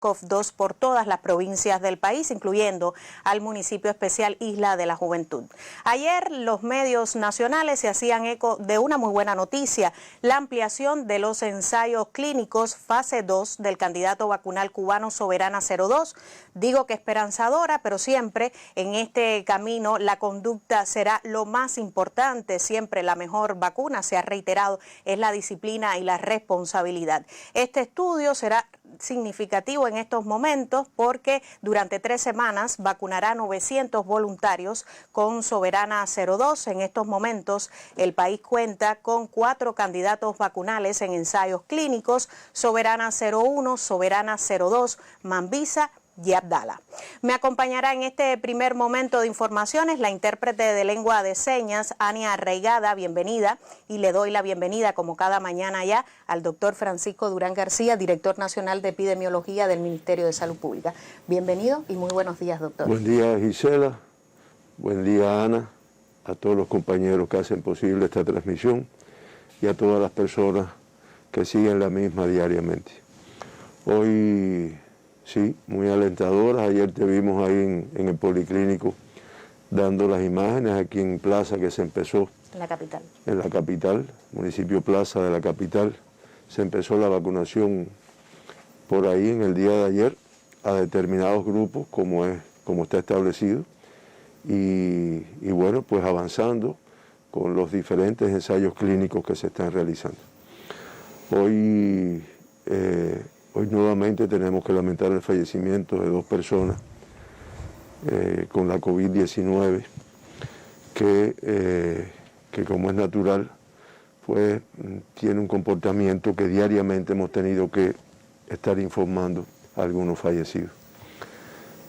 COF2 por todas las provincias del país, incluyendo al municipio especial Isla de la Juventud. Ayer los medios nacionales se hacían eco de una muy buena noticia, la ampliación de los ensayos clínicos fase 2 del candidato vacunal cubano Soberana 02. Digo que esperanzadora, pero siempre en este camino la conducta será lo más importante, siempre la mejor vacuna, se ha reiterado, es la disciplina y la responsabilidad. Este estudio será significativo en estos momentos porque durante 3 semanas vacunará 900 voluntarios con Soberana 02. En estos momentos el país cuenta con 4 candidatos vacunales en ensayos clínicos: Soberana 01, Soberana 02, Mambisa y Abdala. Me acompañará en este primer momento de informaciones la intérprete de lengua de señas, Ania Arraigada. Bienvenida, y le doy la bienvenida como cada mañana ya al doctor Francisco Durán García, director nacional de epidemiología del Ministerio de Salud Pública. Bienvenido y muy buenos días, doctor. Buen día, Gisela. Buen día, Ana. A todos los compañeros que hacen posible esta transmisión y a todas las personas que siguen la misma diariamente. Hoy sí, muy alentadoras. Ayer te vimos ahí en el Policlínico dando las imágenes aquí en Plaza, que se empezó. En la capital. En la capital, municipio Plaza de la capital. Se empezó la vacunación por ahí en el día de ayer a determinados grupos, como está establecido. Y bueno, pues avanzando con los diferentes ensayos clínicos que se están realizando. Hoy nuevamente tenemos que lamentar el fallecimiento de 2 personas con la COVID-19 que como es natural, pues tiene un comportamiento que diariamente hemos tenido que estar informando a algunos fallecidos.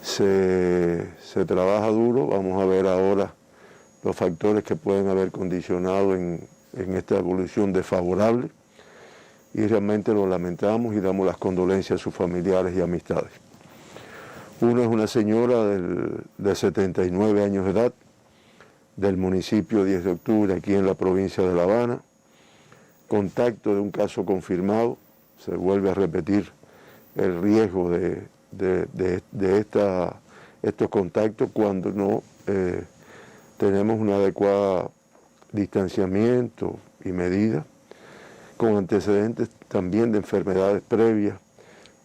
Se trabaja duro, vamos a ver ahora los factores que pueden haber condicionado en esta evolución desfavorable, y realmente lo lamentamos y damos las condolencias a sus familiares y amistades. Uno es una señora de 79 años de edad, del municipio 10 de octubre, aquí en la provincia de La Habana, contacto de un caso confirmado. Se vuelve a repetir el riesgo de estos contactos cuando no tenemos un adecuado distanciamiento y medidas, con antecedentes también de enfermedades previas,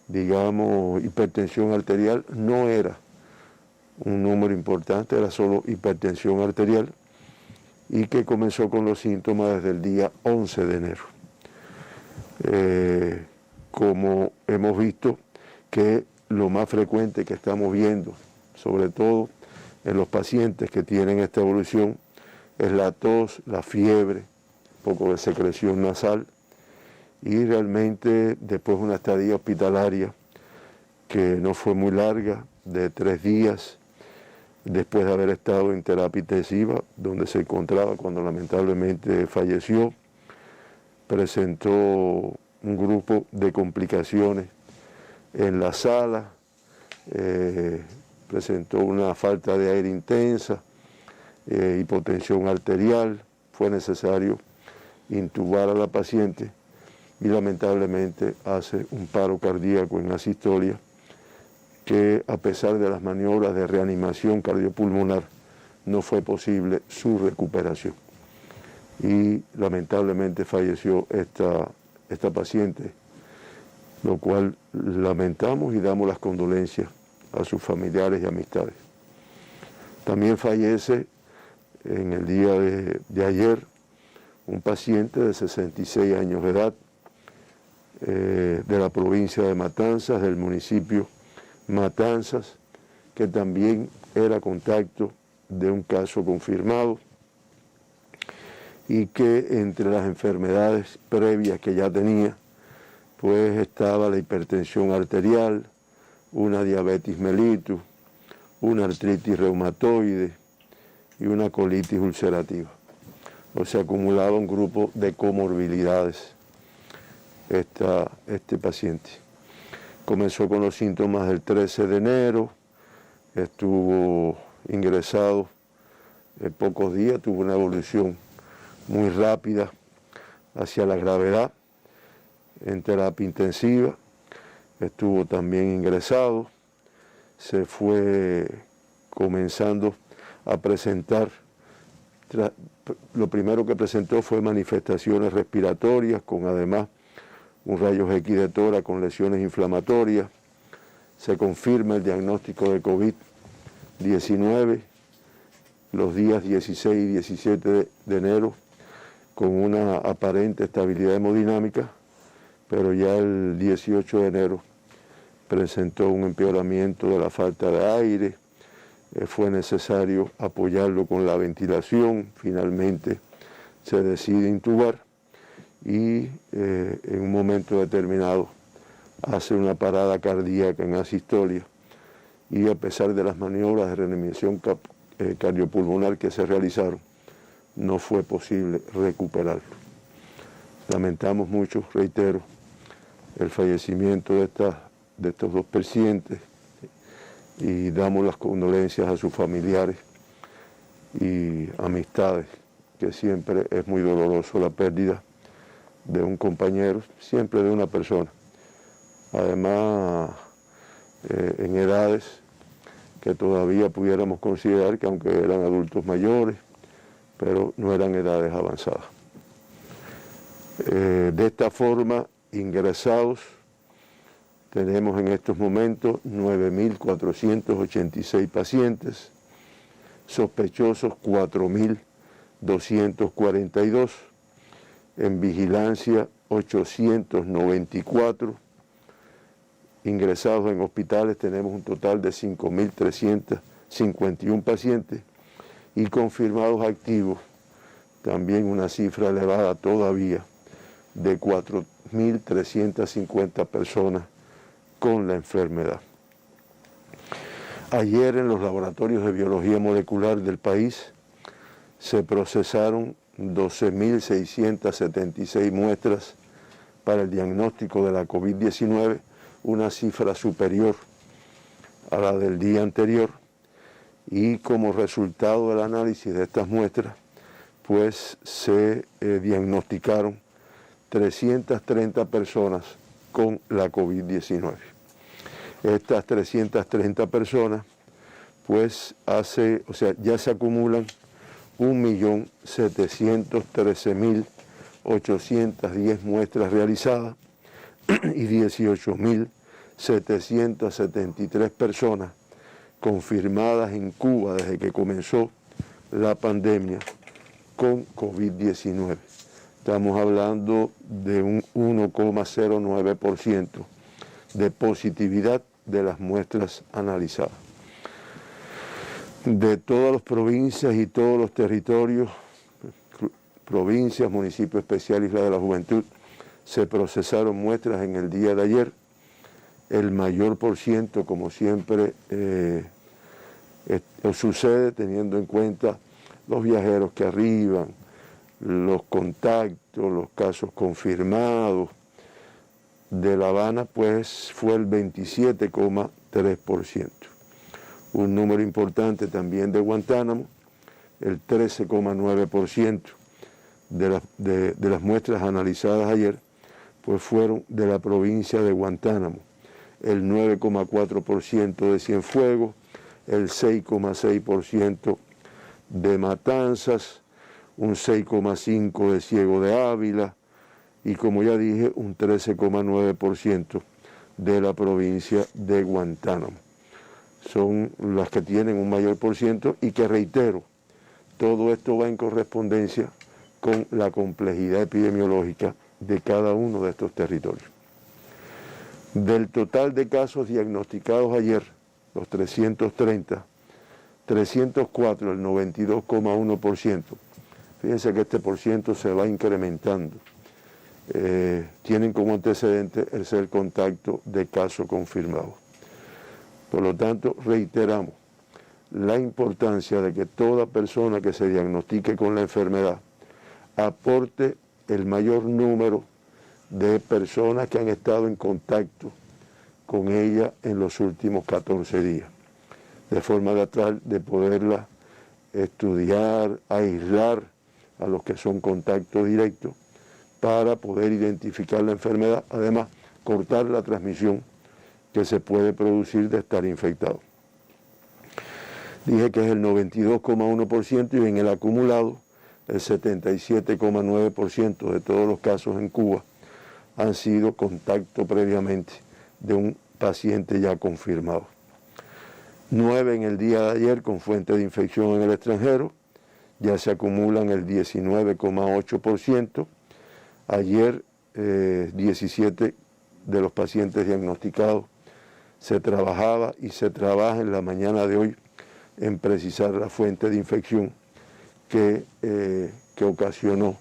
digamos, hipertensión arterial. No era un número importante, era solo hipertensión arterial, y que comenzó con los síntomas desde el día 11 de enero. Como hemos visto que lo más frecuente que estamos viendo, sobre todo en los pacientes que tienen esta evolución, es la tos, la fiebre, un poco de secreción nasal, y realmente después una estadía hospitalaria que no fue muy larga, de 3 días, después de haber estado en terapia intensiva, donde se encontraba cuando lamentablemente falleció. Presentó un grupo de complicaciones en la sala, presentó una falta de aire intensa, hipotensión arterial. Fue necesario intubar a la paciente y lamentablemente hace un paro cardíaco en asistolia, que a pesar de las maniobras de reanimación cardiopulmonar no fue posible su recuperación. Y lamentablemente falleció esta paciente, lo cual lamentamos y damos las condolencias a sus familiares y amistades. También fallece en el día de ayer un paciente de 66 años de edad, de la provincia de Matanzas, del municipio Matanzas, que también era contacto de un caso confirmado, y que entre las enfermedades previas que ya tenía, pues estaba la hipertensión arterial, una diabetes mellitus, una artritis reumatoide y una colitis ulcerativa. O sea, acumulaba un grupo de comorbilidades este paciente. Comenzó con los síntomas del 13 de enero, estuvo ingresado en pocos días, tuvo una evolución muy rápida hacia la gravedad en terapia intensiva. estuvo también ingresado, se fue comenzando a presentar, lo primero que presentó fue manifestaciones respiratorias, con además un rayos X de tórax con lesiones inflamatorias. Se confirma el diagnóstico de COVID-19 los días 16 y 17 de enero con una aparente estabilidad hemodinámica, pero ya el 18 de enero presentó un empeoramiento de la falta de aire, fue necesario apoyarlo con la ventilación, finalmente se decide intubar y en un momento determinado hace una parada cardíaca en asistolia y a pesar de las maniobras de reanimación cardiopulmonar que se realizaron, no fue posible recuperarlo. Lamentamos mucho, reitero, el fallecimiento de estos dos pacientes y damos las condolencias a sus familiares y amistades, que siempre es muy doloroso la pérdida de un compañero, siempre de una persona. Además, en edades que todavía pudiéramos considerar que aunque eran adultos mayores, pero no eran edades avanzadas. De esta forma, ingresados, tenemos en estos momentos 9.486 pacientes, sospechosos 4.242, en vigilancia 894, ingresados en hospitales tenemos un total de 5.351 pacientes y confirmados activos, también una cifra elevada todavía de 4.350 personas con la enfermedad. Ayer en los laboratorios de biología molecular del país se procesaron 12.676 muestras para el diagnóstico de la COVID-19, una cifra superior a la del día anterior, y como resultado del análisis de estas muestras, pues se diagnosticaron 330 personas con la COVID-19. Estas 330 personas, pues ya se acumulan 1.713.810 muestras realizadas y 18.773 personas confirmadas en Cuba desde que comenzó la pandemia con COVID-19. Estamos hablando de un 1,09% de positividad de las muestras analizadas. De todas las provincias y todos los territorios, provincias, municipio especial, Isla de la Juventud, se procesaron muestras en el día de ayer. El mayor por ciento, como siempre sucede, teniendo en cuenta los viajeros que arriban, los contactos, los casos confirmados. De La Habana, pues, fue el 27,3%. Un número importante también de Guantánamo, el 13,9% de las muestras analizadas ayer, pues fueron de la provincia de Guantánamo, el 9,4% de Cienfuegos, el 6,6% de Matanzas, un 6,5% de Ciego de Ávila y, como ya dije, un 13,9% de la provincia de Guantánamo. Son las que tienen un mayor por ciento y que, reitero, todo esto va en correspondencia con la complejidad epidemiológica de cada uno de estos territorios. Del total de casos diagnosticados ayer, los 330, 304, el 92,1%. Fíjense que este por ciento se va incrementando. Tienen como antecedente el ser contacto de casos confirmados. Por lo tanto, reiteramos la importancia de que toda persona que se diagnostique con la enfermedad aporte el mayor número de personas que han estado en contacto con ella en los últimos 14 días, de forma de poderla estudiar, aislar a los que son contactos directos para poder identificar la enfermedad, además cortar la transmisión que se puede producir de estar infectado. Dije que es el 92,1% y en el acumulado el 77,9% de todos los casos en Cuba han sido contacto previamente de un paciente ya confirmado. 9 en el día de ayer con fuente de infección en el extranjero, ya se acumulan el 19,8%. Ayer 17 de los pacientes diagnosticados se trabajaba y se trabaja en la mañana de hoy en precisar la fuente de infección que ocasionó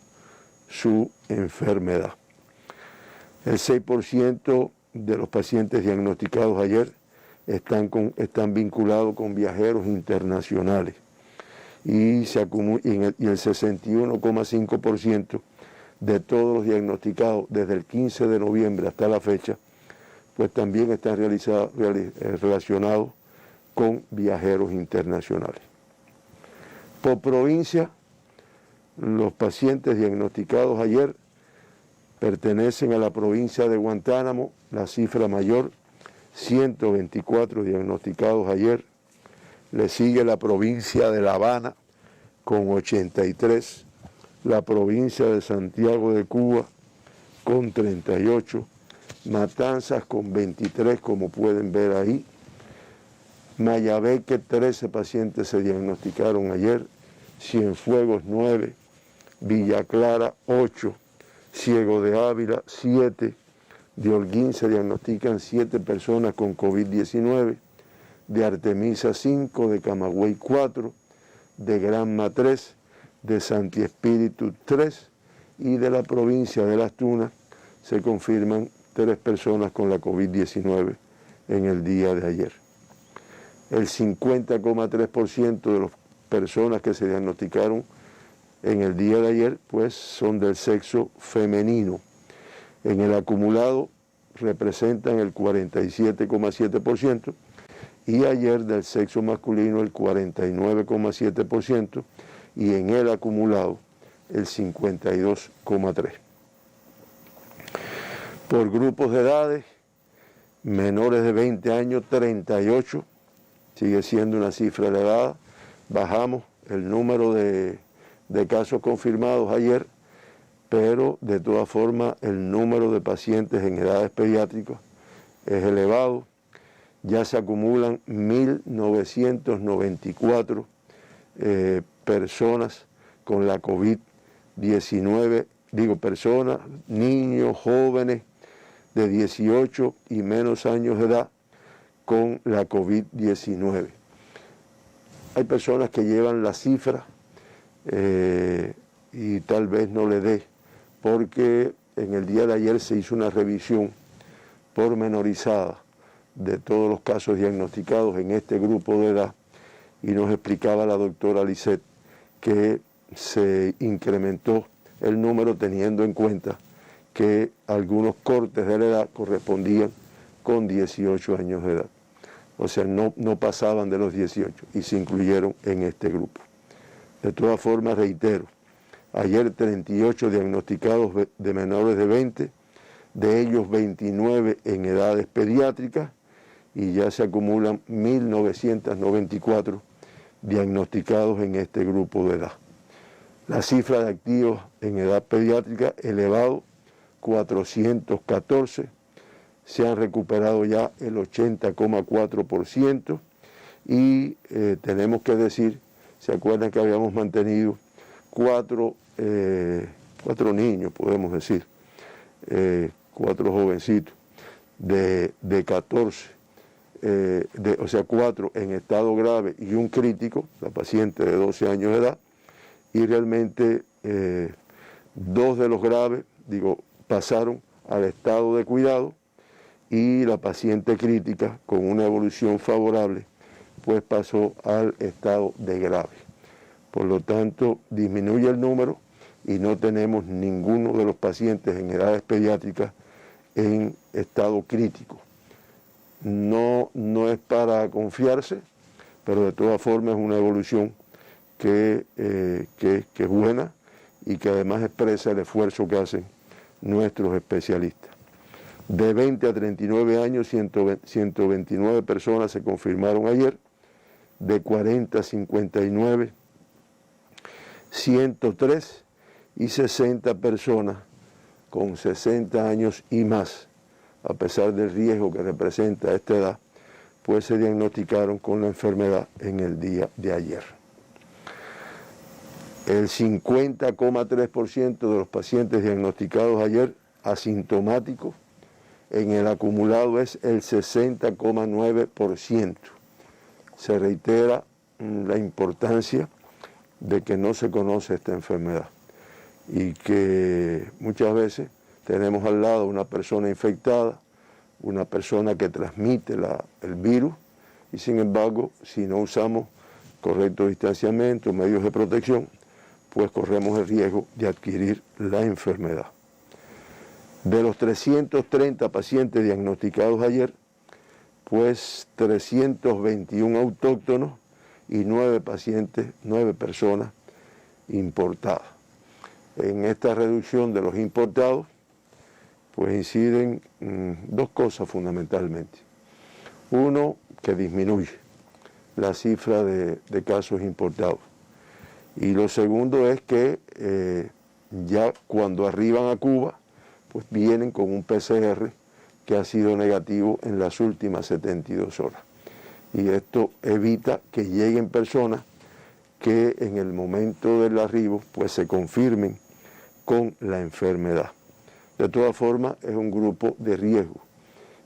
su enfermedad. El 6% de los pacientes diagnosticados ayer están vinculados con viajeros internacionales y el 61,5% de todos los diagnosticados desde el 15 de noviembre hasta la fecha, pues también están relacionados con viajeros internacionales. Por provincia, los pacientes diagnosticados ayer pertenecen a la provincia de Guantánamo, la cifra mayor, 124 diagnosticados ayer. Le sigue la provincia de La Habana con 83, la provincia de Santiago de Cuba con 38, Matanzas con 23, como pueden ver ahí. Mayabeque, 13 pacientes se diagnosticaron ayer, Cienfuegos 9, Villa Clara 8, Ciego de Ávila 7, de Holguín se diagnostican 7 personas con COVID-19, de Artemisa 5, de Camagüey 4, de Granma 3, de Santi Espíritu 3 y de la provincia de Las Tunas se confirman 3 personas con la COVID-19 en el día de ayer. El 50,3% de las personas que se diagnosticaron en el día de ayer pues son del sexo femenino. En el acumulado representan el 47,7% y ayer del sexo masculino el 49,7% y en el acumulado el 52,3%. Por grupos de edades, menores de 20 años 38, sigue siendo una cifra elevada. Bajamos el número de casos confirmados ayer, pero de todas formas el número de pacientes en edades pediátricas es elevado. Ya se acumulan 1.994 personas con la COVID-19, personas, niños, jóvenes de 18 y menos años de edad con la COVID-19. Hay personas que llevan la cifra y tal vez no le dé, porque en el día de ayer se hizo una revisión pormenorizada de todos los casos diagnosticados en este grupo de edad y nos explicaba la doctora Lisset que se incrementó el número teniendo en cuenta que algunos cortes de la edad correspondían con 18 años de edad. O sea, no pasaban de los 18 y se incluyeron en este grupo. De todas formas, reitero, ayer 38 diagnosticados de menores de 20, de ellos 29 en edades pediátricas y ya se acumulan 1.994 diagnosticados en este grupo de edad. La cifra de activos en edad pediátrica elevado, 414, se han recuperado ya el 80,4% y tenemos que decir, ¿se acuerdan que habíamos mantenido cuatro niños, podemos decir, 4 jovencitos de 14, o sea 4 en estado grave y un crítico, la paciente de 12 años de edad, y realmente 2 de los graves, pasaron al estado de cuidado y la paciente crítica con una evolución favorable pues pasó al estado de grave. Por lo tanto, disminuye el número y no tenemos ninguno de los pacientes en edades pediátricas en estado crítico. No es para confiarse, pero de todas formas es una evolución que es buena y que además expresa el esfuerzo que hacen nuestros especialistas. De 20 a 39 años, 129 personas se confirmaron ayer. De 40 a 59, 103, y 60 personas con 60 años y más, a pesar del riesgo que representa esta edad, pues se diagnosticaron con la enfermedad en el día de ayer. El 50,3% de los pacientes diagnosticados ayer asintomáticos, en el acumulado es el 60,9%. Se reitera la importancia de que no se conoce esta enfermedad y que muchas veces tenemos al lado una persona infectada, una persona que transmite el virus, y sin embargo, si no usamos correcto distanciamiento, medios de protección, pues corremos el riesgo de adquirir la enfermedad. De los 330 pacientes diagnosticados ayer, pues 321 autóctonos y 9 personas importadas. En esta reducción de los importados, pues inciden dos cosas fundamentalmente. Uno, que disminuye la cifra de casos importados. Y lo segundo es que ya cuando arriban a Cuba, pues vienen con un PCR que ha sido negativo en las últimas 72 horas. Y esto evita que lleguen personas que en el momento del arribo pues se confirmen con la enfermedad. De todas formas, es un grupo de riesgo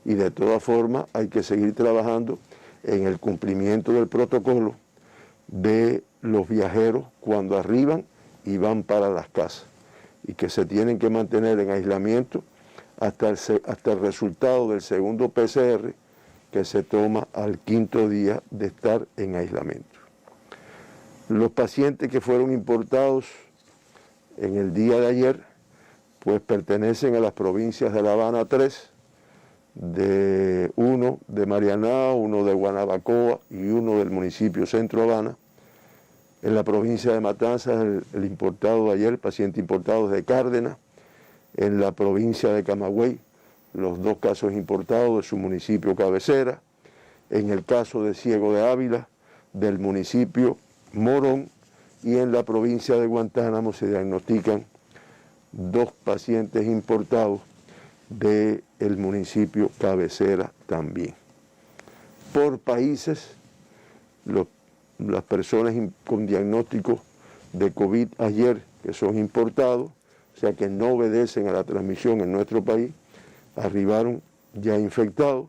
y de todas formas hay que seguir trabajando en el cumplimiento del protocolo de los viajeros cuando arriban y van para las casas, y que se tienen que mantener en aislamiento hasta el resultado del segundo PCR, que se toma al 5.º día de estar en aislamiento. Los pacientes que fueron importados en el día de ayer, pues pertenecen a las provincias de La Habana 3, uno de Marianao, uno de Guanabacoa y uno del municipio Centro Habana. En la provincia de Matanzas, el importado de ayer, el paciente importado de Cárdenas. En la provincia de Camagüey, los 2 casos importados de su municipio cabecera. En el caso de Ciego de Ávila, del municipio Morón. Y en la provincia de Guantánamo se diagnostican 2 pacientes importados del municipio cabecera también. Por países, las personas con diagnóstico de COVID ayer, que son importados, o sea que no obedecen a la transmisión en nuestro país, arribaron ya infectados.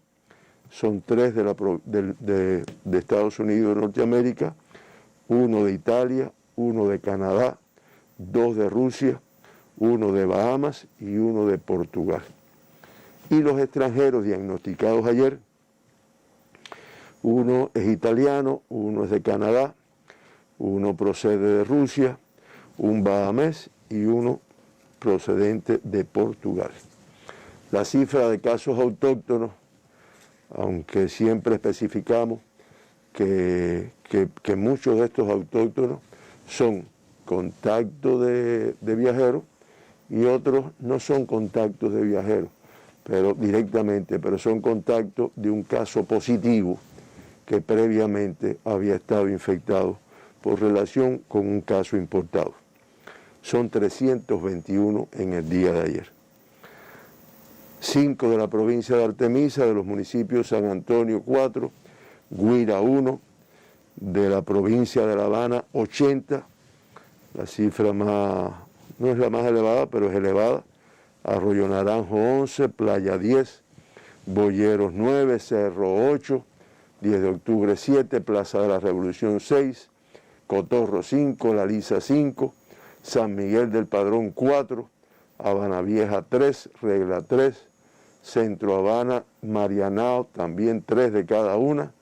Son 3 de Estados Unidos de Norteamérica, 1 de Italia, 1 de Canadá, 2 de Rusia, 1 de Bahamas y 1 de Portugal. Y los extranjeros diagnosticados ayer, 1 es italiano, 1 es de Canadá, 1 procede de Rusia, 1 bahamés y 1 procedente de Portugal. La cifra de casos autóctonos, aunque siempre especificamos que muchos de estos autóctonos son contactos de viajeros y otros no son contactos de viajeros, pero son contactos de un caso positivo que previamente había estado infectado por relación con un caso importado. Son 321 en el día de ayer. 5 de la provincia de Artemisa, de los municipios San Antonio 4, Guira 1, de la provincia de La Habana 80, la cifra no es la más elevada, pero es elevada. Arroyo Naranjo 11, Playa 10, Boyeros 9, Cerro 8, 10 de octubre 7, Plaza de la Revolución 6, Cotorro 5, La Lisa 5, San Miguel del Padrón 4, Habana Vieja 3, Regla 3, Centro Habana, Marianao, también 3 de cada una,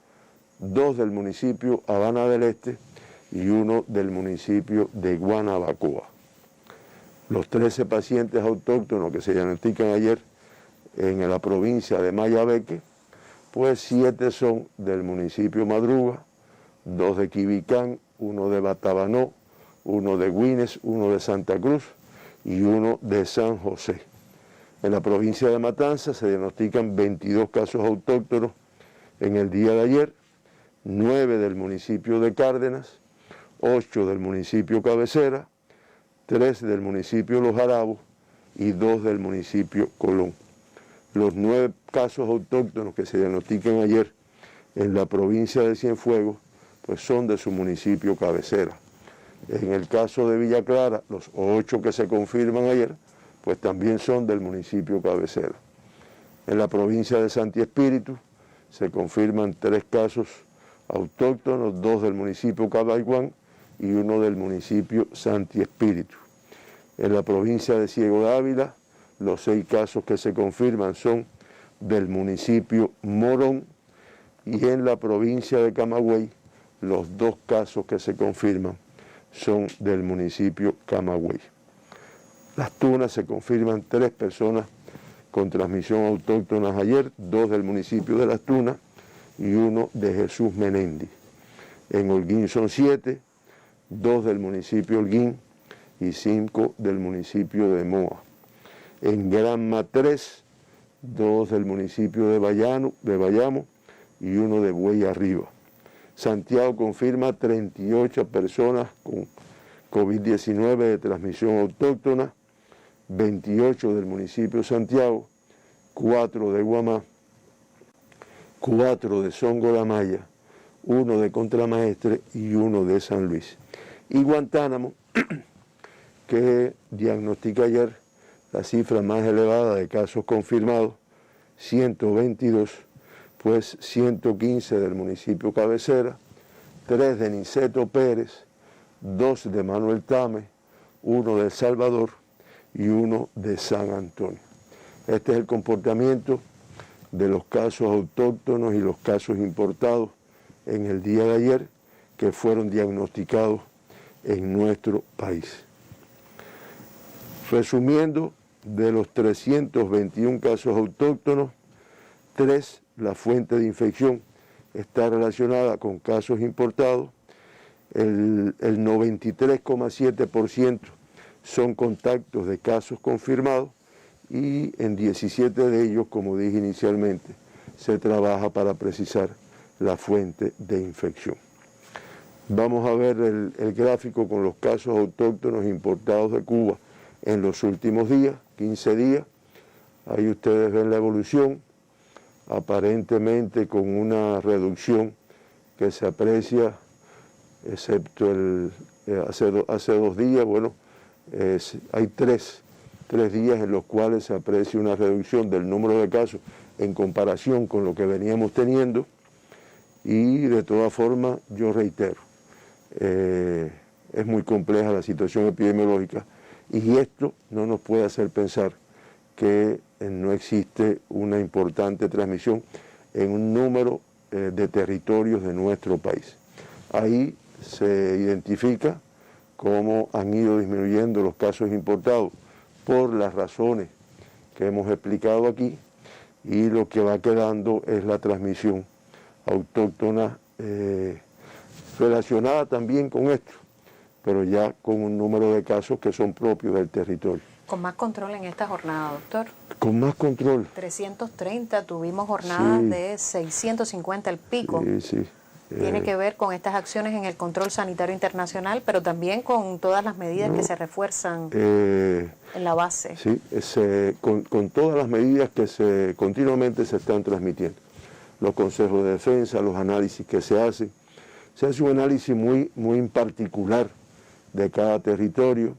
2 del municipio Habana del Este y 1 del municipio de Guanabacoa. Los 13 pacientes autóctonos que se diagnostican ayer en la provincia de Mayabeque, pues 7 son del municipio Madruga, 2 de Quibicán, 1 de Batabanó, 1 de Güines, 1 de Santa Cruz y 1 de San José. En la provincia de Matanzas se diagnostican 22 casos autóctonos en el día de ayer, 9 del municipio de Cárdenas, 8 del municipio Cabecera, 3 del municipio Los Arabos y 2 del municipio Colón. Los 9 casos autóctonos que se diagnostican ayer en la provincia de Cienfuegos, pues son de su municipio cabecera. En el caso de Villa Clara, los 8 que se confirman ayer, pues también son del municipio cabecera. En la provincia de Santi Espíritu se confirman 3 casos autóctonos, 2 del municipio Cabaiguán y 1 del municipio Santi Espíritu. En la provincia de Ciego de Ávila, los 6 casos que se confirman son del municipio Morón, y en la provincia de Camagüey, los 2 casos que se confirman son del municipio Camagüey. Las Tunas se confirman 3 personas con transmisión autóctona ayer, 2 del municipio de Las Tunas y 1 de Jesús Menéndez. En Holguín son 7, 2 del municipio Holguín y 5 del municipio de Moa. En Granma 3, 2 del municipio de Bayamo y 1 de Buey Arriba. Santiago confirma 38 personas con COVID-19 de transmisión autóctona, 28 del municipio de Santiago, 4 de Guamá, 4 de Songo La Maya, 1 de Contramaestre y 1 de San Luis. Y Guantánamo, que diagnostica ayer la cifra más elevada de casos confirmados, 122, pues 115 del municipio Cabecera, 3 de Niceto Pérez, 2 de Manuel Tame, 1 de El Salvador y 1 de San Antonio. Este es el comportamiento de los casos autóctonos y los casos importados en el día de ayer que fueron diagnosticados en nuestro país. Resumiendo, de los 321 casos autóctonos, 3, la fuente de infección está relacionada con casos importados, el 93,7% son contactos de casos confirmados y en 17 de ellos, como dije inicialmente, se trabaja para precisar la fuente de infección. Vamos a ver el gráfico con los casos autóctonos importados de Cuba en los últimos días, 15 días. Ahí ustedes ven la evolución, aparentemente con una reducción que se aprecia, excepto hace 2 días, bueno, hay tres días en los cuales se aprecia una reducción del número de casos en comparación con lo que veníamos teniendo, y de todas formas, yo reitero, es muy compleja la situación epidemiológica y esto no nos puede hacer pensar que no existe una importante transmisión en un número de territorios de nuestro país. Ahí se identifica cómo han ido disminuyendo los casos importados por las razones que hemos explicado aquí, y lo que va quedando es la transmisión autóctona relacionada también con esto, pero ya con un número de casos que son propios del territorio. Con más control en esta jornada, doctor. Con más control. 330, tuvimos jornadas de 650 el pico. Sí, sí. Tiene que ver con estas acciones en el control sanitario internacional, pero también con todas las medidas que se refuerzan en la base. Sí, con todas las medidas que continuamente se están transmitiendo. Los consejos de defensa, los análisis que se hacen. Se hace un análisis muy en particular de cada territorio.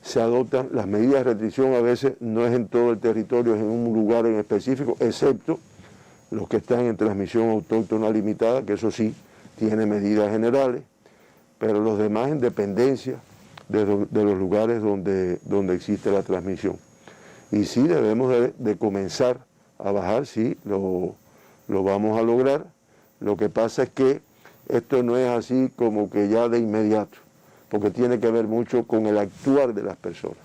Se adoptan las medidas de restricción, a veces no es en todo el territorio, es en un lugar en específico, excepto los que están en transmisión autóctona limitada, que eso sí, tiene medidas generales, pero los demás en dependencia de los lugares donde existe la transmisión. Y sí, debemos de comenzar a bajar, sí, lo vamos a lograr. Lo que pasa es que esto no es así como que ya de inmediato, porque tiene que ver mucho con el actuar de las personas.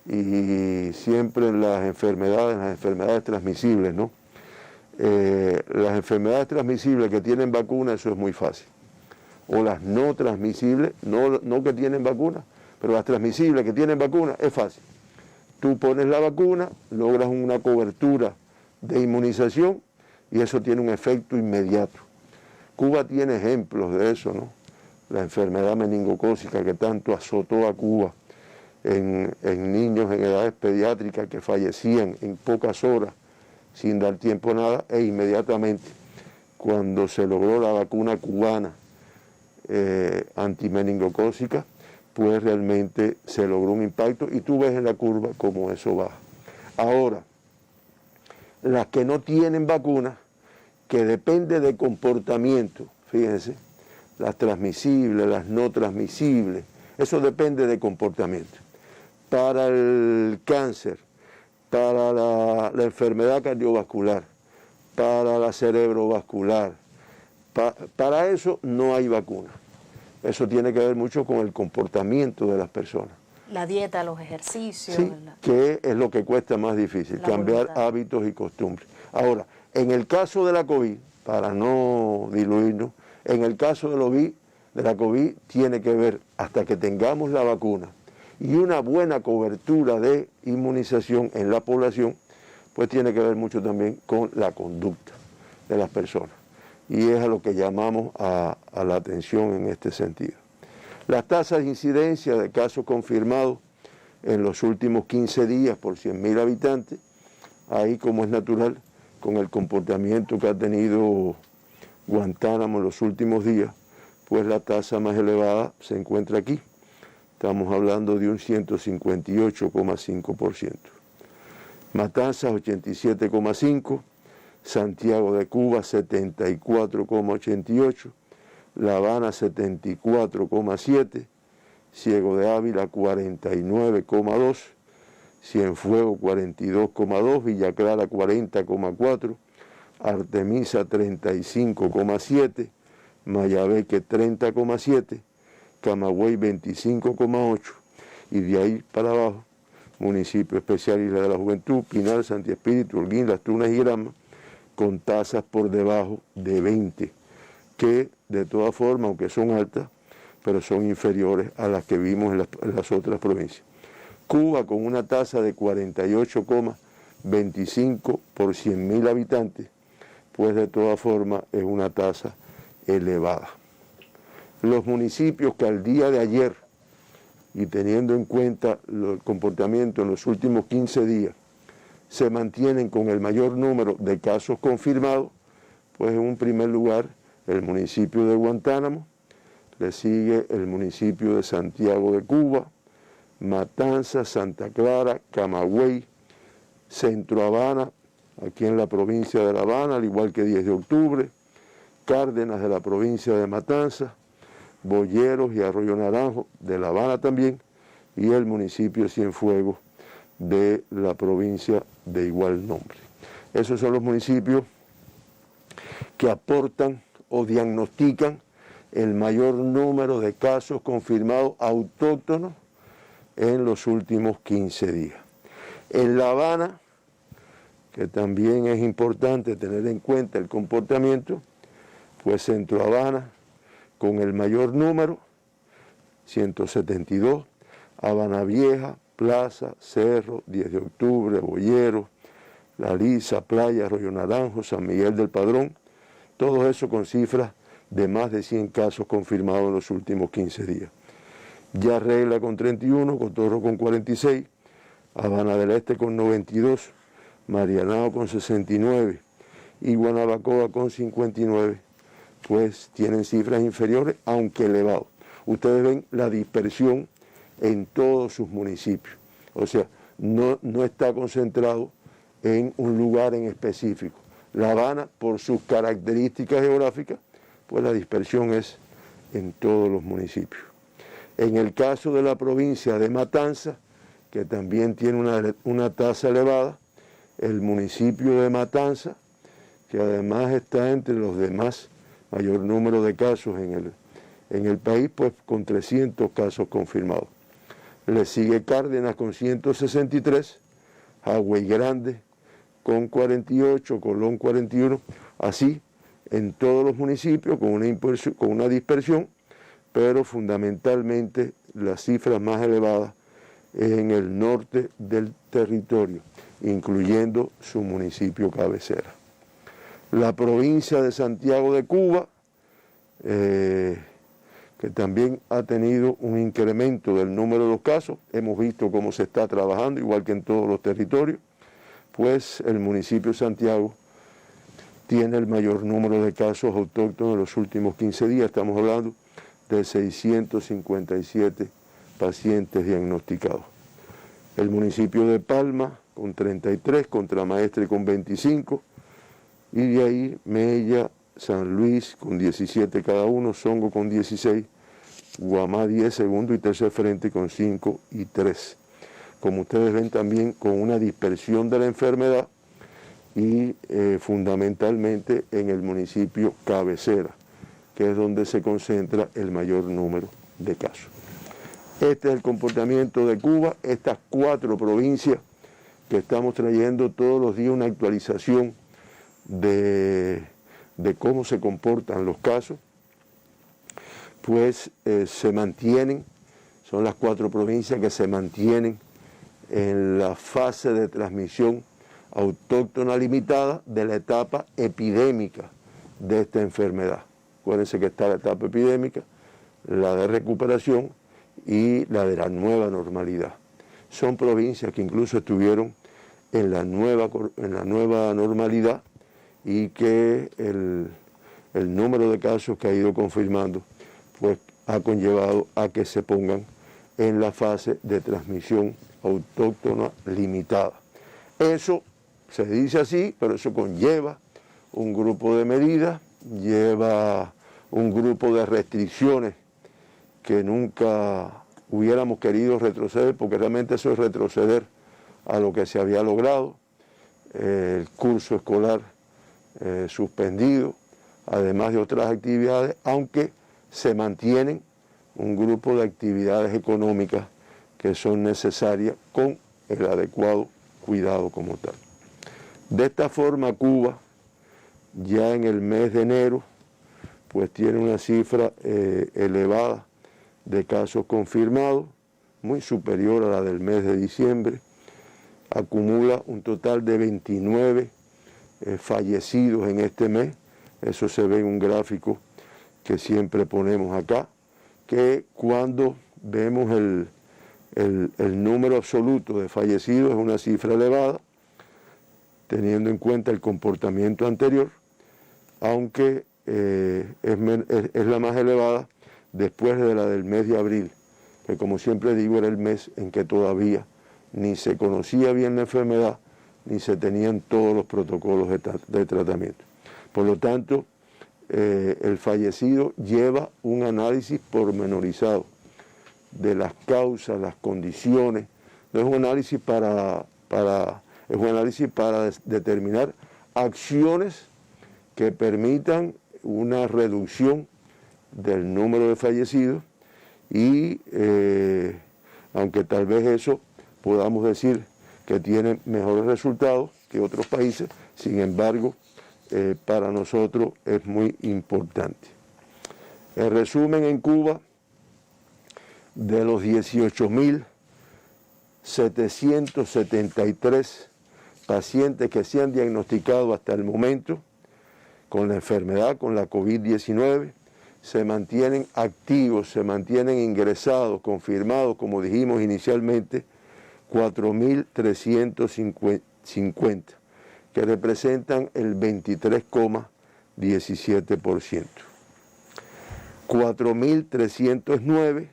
Y siempre en las enfermedades transmisibles, ¿no? Las enfermedades transmisibles que tienen vacuna, eso es muy fácil. O las no transmisibles, no que tienen vacuna, pero las transmisibles que tienen vacuna, es fácil. Tú pones la vacuna, logras una cobertura de inmunización y eso tiene un efecto inmediato. Cuba tiene ejemplos de eso, ¿no? La enfermedad meningocócica que tanto azotó a Cuba en niños en edades pediátricas que fallecían en pocas horas sin dar tiempo a nada, e inmediatamente cuando se logró la vacuna cubana antimeningocócica, pues realmente se logró un impacto y tú ves en la curva cómo eso baja. Ahora, las que no tienen vacuna, que depende de comportamiento, fíjense, las transmisibles, las no transmisibles, eso depende de comportamiento. Para el cáncer, para la enfermedad cardiovascular, para la cerebrovascular, para eso no hay vacuna. Eso tiene que ver mucho con el comportamiento de las personas. La dieta, los ejercicios. Sí, que es lo que cuesta más difícil, cambiar hábitos y costumbres. Ahora, en el caso de la COVID, para no diluirnos, en el caso de la COVID tiene que ver, hasta que tengamos la vacuna y una buena cobertura de inmunización en la población, pues tiene que ver mucho también con la conducta de las personas. Y es a lo que llamamos a la atención en este sentido. Las tasas de incidencia de casos confirmados en los últimos 15 días por 100.000 habitantes, ahí como es natural, con el comportamiento que ha tenido Guantánamo en los últimos días, pues la tasa más elevada se encuentra aquí. Estamos hablando de un 158,5%. Matanzas 87,5%, Santiago de Cuba 74,88%, La Habana 74,7%, Ciego de Ávila 49,2%, Cienfuegos 42,2%, Villa Clara 40,4%, Artemisa 35,7%, Mayabeque 30,7%, Camagüey 25,8%, y de ahí para abajo, Municipio Especial Isla de la Juventud, Pinal, Santi Espíritu, Holguín, Las Tunas y Granma, con tasas por debajo de 20%, que de todas formas, aunque son altas, pero son inferiores a las que vimos en las otras provincias. Cuba, con una tasa de 48,25 por 100.000 habitantes, pues de todas formas es una tasa elevada. Los municipios que al día de ayer, y teniendo en cuenta el comportamiento en los últimos 15 días, se mantienen con el mayor número de casos confirmados, pues en un primer lugar el municipio de Guantánamo, le sigue el municipio de Santiago de Cuba, Matanzas, Santa Clara, Camagüey, Centro Habana, aquí en la provincia de La Habana, al igual que 10 de octubre, Cárdenas de la provincia de Matanzas, Boyeros y Arroyo Naranjo de La Habana también, y el municipio Cienfuegos de la provincia de igual nombre. Esos son los municipios que aportan o diagnostican el mayor número de casos confirmados autóctonos en los últimos 15 días. En La Habana, que también es importante tener en cuenta el comportamiento, pues Centro Habana con el mayor número, 172, Habana Vieja, Plaza, Cerro, 10 de octubre, Boyeros, La Lisa, Playa, Arroyo Naranjo, San Miguel del Padrón, todo eso con cifras de más de 100 casos confirmados en los últimos 15 días. Ya Regla con 31, Cotorro con 46, Habana del Este con 92, Marianao con 69 y Guanabacoa con 59, pues tienen cifras inferiores, aunque elevados. Ustedes ven la dispersión en todos sus municipios, o sea, no está concentrado en un lugar en específico. La Habana, por sus características geográficas, pues la dispersión es en todos los municipios. En el caso de la provincia de Matanzas, que también tiene una tasa elevada, el municipio de Matanzas, que además está entre los demás mayor número de casos en el país, pues con 300 casos confirmados. Le sigue Cárdenas con 163, Hagüey Grande con 48, Colón 41, así en todos los municipios con una dispersión, pero fundamentalmente las cifras más elevadas en el norte del territorio, incluyendo su municipio cabecera. La provincia de Santiago de Cuba, que también ha tenido un incremento del número de los casos, hemos visto cómo se está trabajando, igual que en todos los territorios, pues el municipio de Santiago tiene el mayor número de casos autóctonos en los últimos 15 días, estamos hablando de 657 pacientes diagnosticados. El municipio de Palma con 33, Contramaestre con 25, y de ahí Mella, San Luis con 17 cada uno, Songo con 16, Guamá 10, segundo y tercer frente con 5 y 3. Como ustedes ven también con una dispersión de la enfermedad y fundamentalmente en el municipio cabecera, que es donde se concentra el mayor número de casos. Este es el comportamiento de Cuba, estas 4 provincias que estamos trayendo todos los días una actualización de cómo se comportan los casos, pues se mantienen, son las 4 provincias que se mantienen en la fase de transmisión autóctona limitada de la etapa epidémica de esta enfermedad. Acuérdense que está la etapa epidémica, la de recuperación y la de la nueva normalidad. Son provincias que incluso estuvieron en la nueva normalidad y que el número de casos que ha ido confirmando pues ha conllevado a que se pongan en la fase de transmisión autóctona limitada. Eso se dice así, pero eso conlleva un grupo de medidas, lleva un grupo de restricciones que nunca hubiéramos querido retroceder, porque realmente eso es retroceder a lo que se había logrado, el curso escolar suspendido, además de otras actividades, aunque se mantienen un grupo de actividades económicas que son necesarias con el adecuado cuidado como tal. De esta forma, Cuba, ya en el mes de enero, pues tiene una cifra elevada de casos confirmados, muy superior a la del mes de diciembre, acumula un total de 29 fallecidos en este mes, eso se ve en un gráfico que siempre ponemos acá, que cuando vemos el número absoluto de fallecidos es una cifra elevada, teniendo en cuenta el comportamiento anterior, aunque es la más elevada después de la del mes de abril, que como siempre digo era el mes en que todavía ni se conocía bien la enfermedad, ni se tenían todos los protocolos de tratamiento. Por lo tanto, el fallecido lleva un análisis pormenorizado de las causas, las condiciones. No es un análisis es un análisis para determinar acciones que permitan una reducción del número de fallecidos y aunque tal vez eso podamos decir que tiene mejores resultados que otros países, sin embargo, para nosotros es muy importante. En resumen, en Cuba, de los 18.773 pacientes que se han diagnosticado hasta el momento con la enfermedad, con la COVID-19, se mantienen activos, se mantienen ingresados, confirmados, como dijimos inicialmente, 4.350, que representan el 23,17%. 4.309,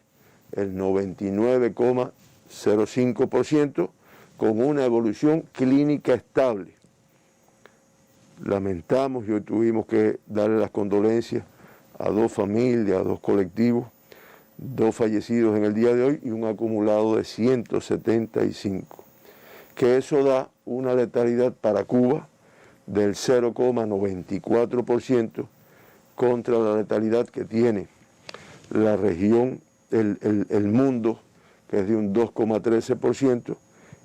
el 99,05%, con una evolución clínica estable. Lamentamos y hoy tuvimos que darle las condolencias a 2 familias, a 2 colectivos, 2 fallecidos en el día de hoy y un acumulado de 175, que eso da una letalidad para Cuba del 0,94% contra la letalidad que tiene la región, el mundo, que es de un 2,13%,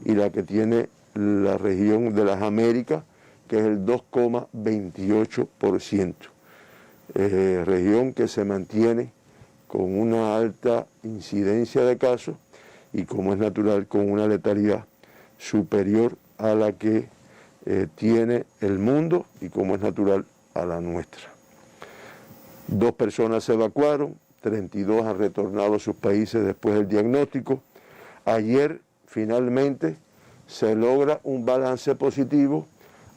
y la que tiene la región de las Américas, que es el 2,28%. Región que se mantiene con una alta incidencia de casos y, como es natural, con una letalidad superior a la que tiene el mundo y, como es natural, a la nuestra. 2 personas se evacuaron, 32 han retornado a sus países después del diagnóstico. Ayer finalmente se logra un balance positivo,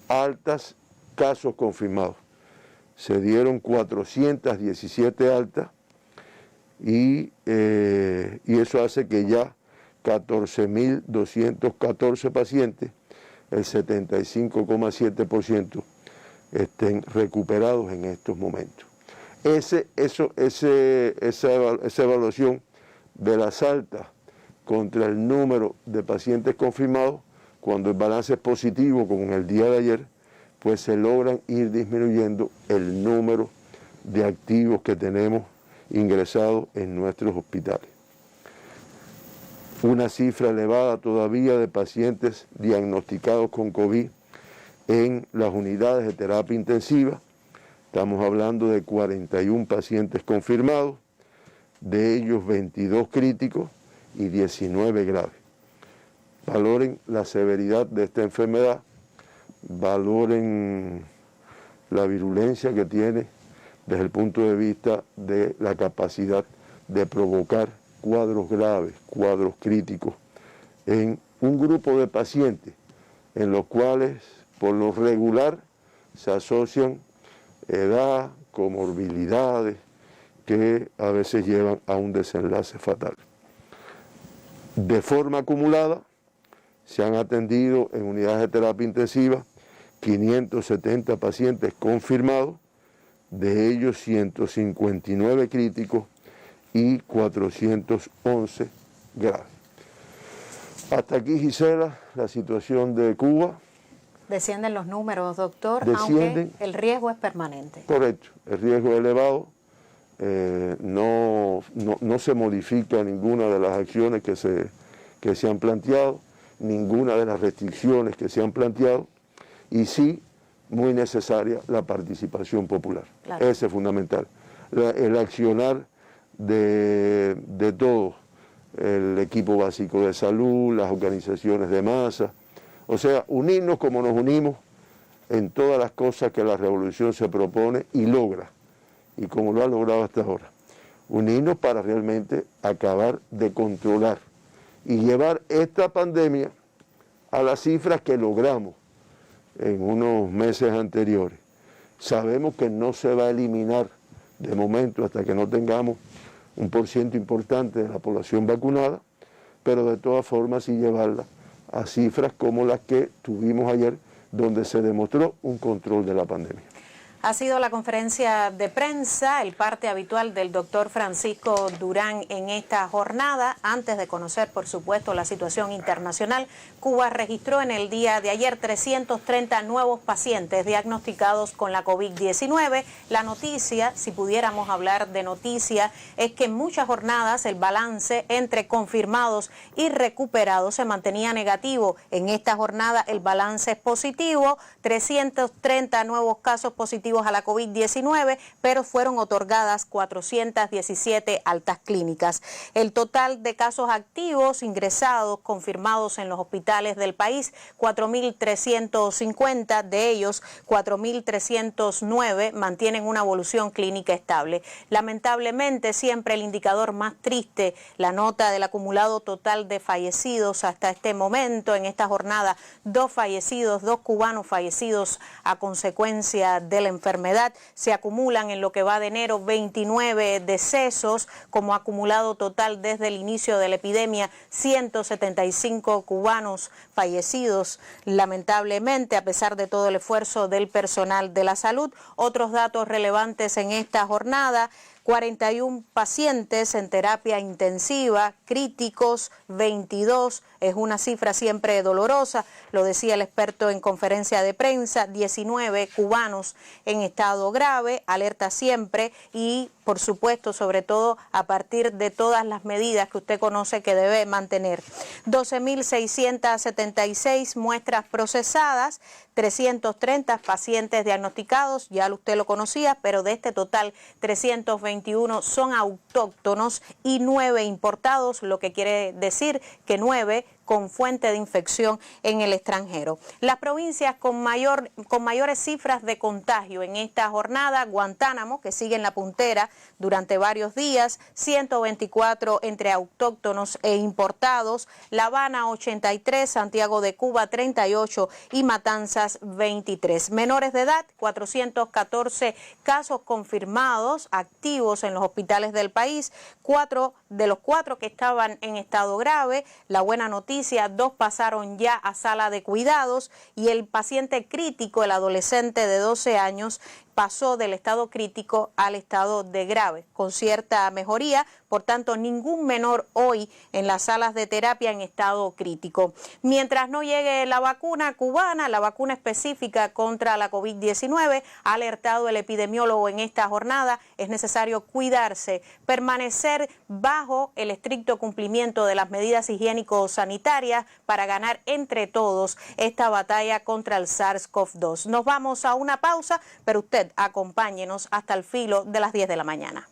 altas, casos confirmados. Se dieron 417 altas y eso hace que ya 14.214 pacientes, el 75,7%, estén recuperados en estos momentos. Esa evaluación de las altas contra el número de pacientes confirmados, cuando el balance es positivo, como en el día de ayer, pues se logran ir disminuyendo el número de activos que tenemos ingresados en nuestros hospitales. Una cifra elevada todavía de pacientes diagnosticados con COVID en las unidades de terapia intensiva. Estamos hablando de 41 pacientes confirmados, de ellos 22 críticos y 19 graves. Valoren la severidad de esta enfermedad, valoren la virulencia que tiene desde el punto de vista de la capacidad de provocar cuadros graves, cuadros críticos en un grupo de pacientes en los cuales por lo regular se asocian edad, comorbilidades que a veces llevan a un desenlace fatal. De forma acumulada se han atendido en unidades de terapia intensiva 570 pacientes confirmados, de ellos 159 críticos y 411 graves. Hasta aquí, Gisela, la situación de Cuba. Descienden los números, doctor, aunque el riesgo es permanente. Correcto, el riesgo es elevado, no se modifica ninguna de las acciones que se han planteado, ninguna de las restricciones que se han planteado, y sí, muy necesaria la participación popular. Claro. Ese es fundamental. El accionar de todos, el equipo básico de salud, las organizaciones de masa, o sea, unirnos como nos unimos en todas las cosas que la revolución se propone y logra, y como lo ha logrado hasta ahora. Unirnos para realmente acabar de controlar y llevar esta pandemia a las cifras que logramos en unos meses anteriores. Sabemos que no se va a eliminar de momento hasta que no tengamos un porciento importante de la población vacunada, pero de todas formas sí llevarla a cifras como las que tuvimos ayer, donde se demostró un control de la pandemia. Ha sido la conferencia de prensa, el parte habitual del doctor Francisco Durán en esta jornada. Antes de conocer, por supuesto, la situación internacional, Cuba registró en el día de ayer 330 nuevos pacientes diagnosticados con la COVID-19. La noticia, si pudiéramos hablar de noticia, es que en muchas jornadas el balance entre confirmados y recuperados se mantenía negativo. En esta jornada el balance es positivo, 330 nuevos casos positivos a la COVID-19, pero fueron otorgadas 417 altas clínicas. El total de casos activos ingresados confirmados en los hospitales del país, 4.350, de ellos 4.309 mantienen una evolución clínica estable. Lamentablemente, siempre el indicador más triste, la nota del acumulado total de fallecidos hasta este momento, en esta jornada, 2 fallecidos, 2 cubanos fallecidos a consecuencia de la enfermedad. Se acumulan en lo que va de enero 29 decesos como acumulado total desde el inicio de la epidemia, 175 cubanos fallecidos lamentablemente a pesar de todo el esfuerzo del personal de la salud. Otros datos relevantes en esta jornada: 41 pacientes en terapia intensiva, críticos 22, es una cifra siempre dolorosa, lo decía el experto en conferencia de prensa, 19 cubanos en estado grave, alerta siempre y por supuesto, sobre todo a partir de todas las medidas que usted conoce que debe mantener. 12.676 muestras procesadas, 330 pacientes diagnosticados, ya usted lo conocía, pero de este total 321 son autóctonos y 9 importados, lo que quiere decir que 9 con fuente de infección en el extranjero. Las provincias con mayores cifras de contagio en esta jornada: Guantánamo, que sigue en la puntera durante varios días, 124 entre autóctonos e importados, La Habana 83, Santiago de Cuba 38 y Matanzas 23. Menores de edad, 414 casos confirmados activos en los hospitales del país, 4 de los 4 que estaban en estado grave. La buena noticia: 2 pasaron ya a sala de cuidados y el paciente crítico, el adolescente de 12 años, pasó del estado crítico al estado de grave, con cierta mejoría. Por tanto, ningún menor hoy en las salas de terapia en estado crítico. Mientras no llegue la vacuna cubana, la vacuna específica contra la COVID-19, ha alertado el epidemiólogo en esta jornada, es necesario cuidarse, permanecer bajo el estricto cumplimiento de las medidas higiénico-sanitarias para ganar entre todos esta batalla contra el SARS-CoV-2. Nos vamos a una pausa, pero usted acompáñenos hasta el filo de las 10 de la mañana.